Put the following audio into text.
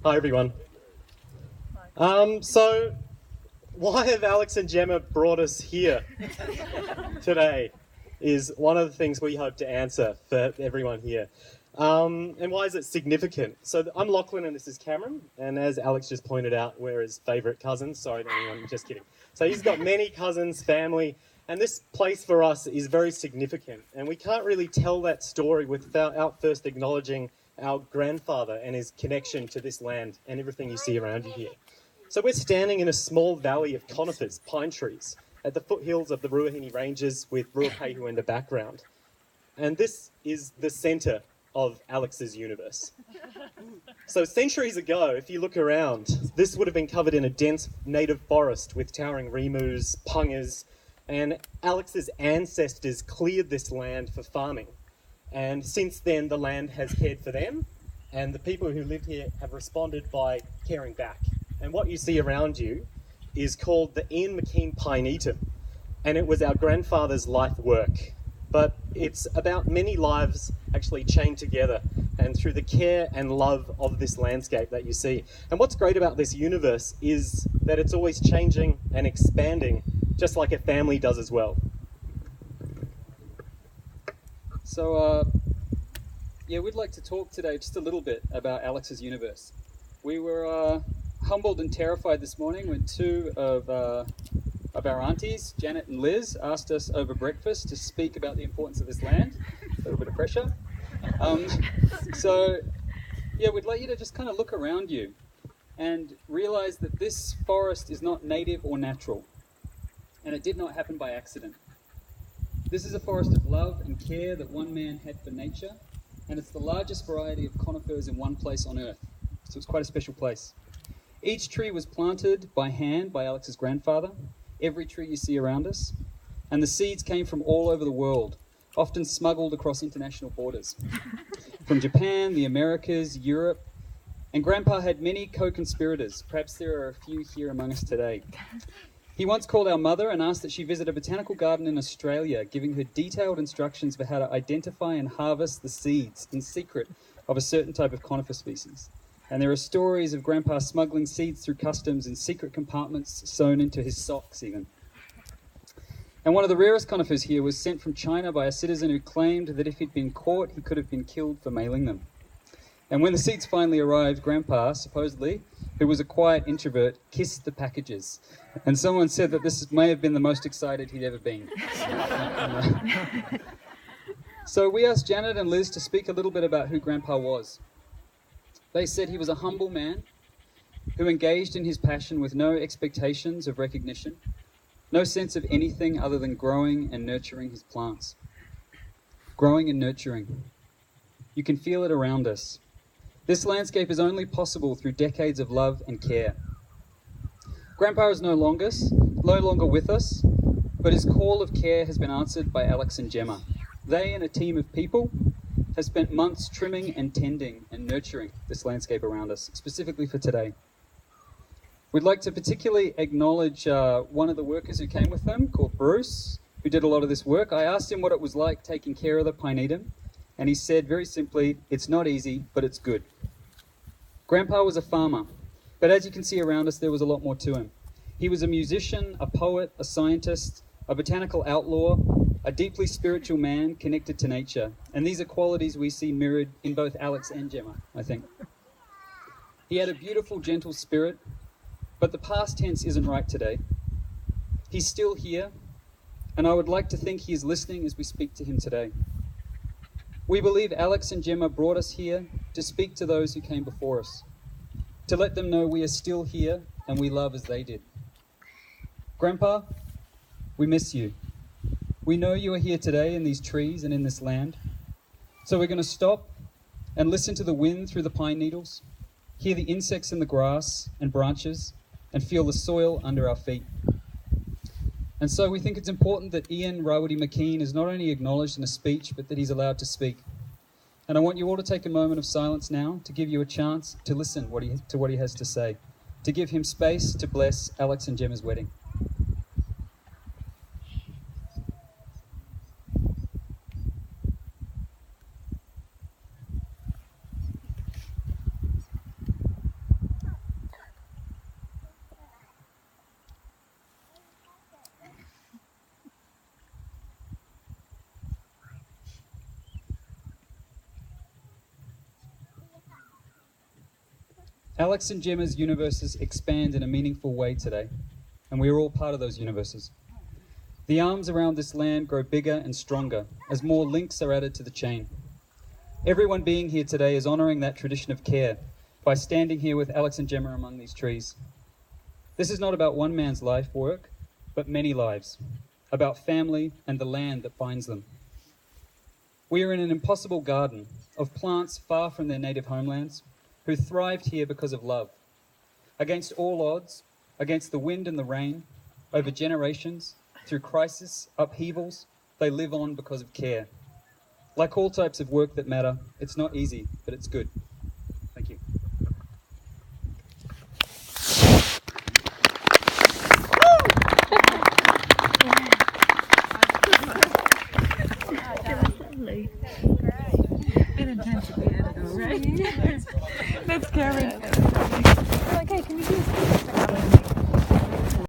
Hi, everyone. So, why have Alex and Gemma brought us here today is one of the things we hope to answer for everyone here. And why is it significant? So, I'm Lachlan and this is Cameron. And as Alex just pointed out, we're his favourite cousins. Sorry to anyone, just kidding. So, he's got many cousins, family, and this place for us is very significant. And we can't really tell that story without first acknowledging our grandfather and his connection to this land and everything you see around you here. So we're standing in a small valley of conifers, pine trees, at the foothills of the Ruahine Ranges with Ruapehu in the background. And this is the centre of Alex's universe. So centuries ago, if you look around, this would have been covered in a dense native forest with towering remus, pungas, and Alex's ancestors cleared this land for farming. And since then, the land has cared for them, and the people who live here have responded by caring back. And what you see around you is called the Ian McKean Pinetum, and it was our grandfather's life work. But it's about many lives actually chained together and through the care and love of this landscape that you see. And what's great about this universe is that it's always changing and expanding, just like a family does as well. So, we'd like to talk today just a little bit about Alex's universe. We were humbled and terrified this morning when two of our aunties, Janet and Liz, asked us over breakfast to speak about the importance of this land. A little bit of pressure. We'd like you to just kind of look around you and realize that this forest is not native or natural, and it did not happen by accident. This is a forest of love and care that one man had for nature, and it's the largest variety of conifers in one place on Earth. So it's quite a special place. Each tree was planted by hand by Alex's grandfather, every tree you see around us, and the seeds came from all over the world, often smuggled across international borders. From Japan, the Americas, Europe, and Grandpa had many co-conspirators. Perhaps there are a few here among us today. He once called our mother and asked that she visit a botanical garden in Australia, giving her detailed instructions for how to identify and harvest the seeds in secret of a certain type of conifer species. And there are stories of Grandpa smuggling seeds through customs in secret compartments sewn into his socks even. And one of the rarest conifers here was sent from China by a citizen who claimed that if he'd been caught, he could have been killed for mailing them. And when the seeds finally arrived, Grandpa, supposedly, who was a quiet introvert, kissed the packages. And someone said that this may have been the most excited he'd ever been. So we asked Janet and Liz to speak a little bit about who Grandpa was. They said he was a humble man who engaged in his passion with no expectations of recognition, no sense of anything other than growing and nurturing his plants. Growing and nurturing. You can feel it around us. This landscape is only possible through decades of love and care. Grandpa is no longer with us, but his call of care has been answered by Alex and Gemma. They and a team of people have spent months trimming and tending and nurturing this landscape around us, specifically for today. We'd like to particularly acknowledge one of the workers who came with them, called Bruce, who did a lot of this work. I asked him what it was like taking care of the Pinetum, and he said very simply, it's not easy, but it's good. Grandpa was a farmer, but as you can see around us, there was a lot more to him. He was a musician, a poet, a scientist, a botanical outlaw, a deeply spiritual man connected to nature. And these are qualities we see mirrored in both Alex and Gemma, I think. He had a beautiful, gentle spirit, but the past tense isn't right today. He's still here, and I would like to think he is listening as we speak to him today. We believe Alex and Gemma brought us here to speak to those who came before us, to let them know we are still here and we love as they did. Grandpa, we miss you. We know you are here today in these trees and in this land. So we're going to stop and listen to the wind through the pine needles, hear the insects in the grass and branches, and feel the soil under our feet. And so we think it's important that Ian Rawadi McKean is not only acknowledged in a speech, but that he's allowed to speak. And I want you all to take a moment of silence now to give you a chance to listen to what he has to say, to give him space to bless Alex and Gemma's wedding. Alex and Gemma's universes expand in a meaningful way today, and we are all part of those universes. The arms around this land grow bigger and stronger as more links are added to the chain. Everyone being here today is honouring that tradition of care by standing here with Alex and Gemma among these trees. This is not about one man's life work, but many lives, about family and the land that binds them. We are in an impossible garden of plants far from their native homelands, who thrived here because of love. Against all odds, against the wind and the rain, over generations, through crisis, upheavals, they live on because of care. Like all types of work that matter, it's not easy, but it's good. Thank you. Bit intense at the end, though, right? That's Karen. Okay, can you do this?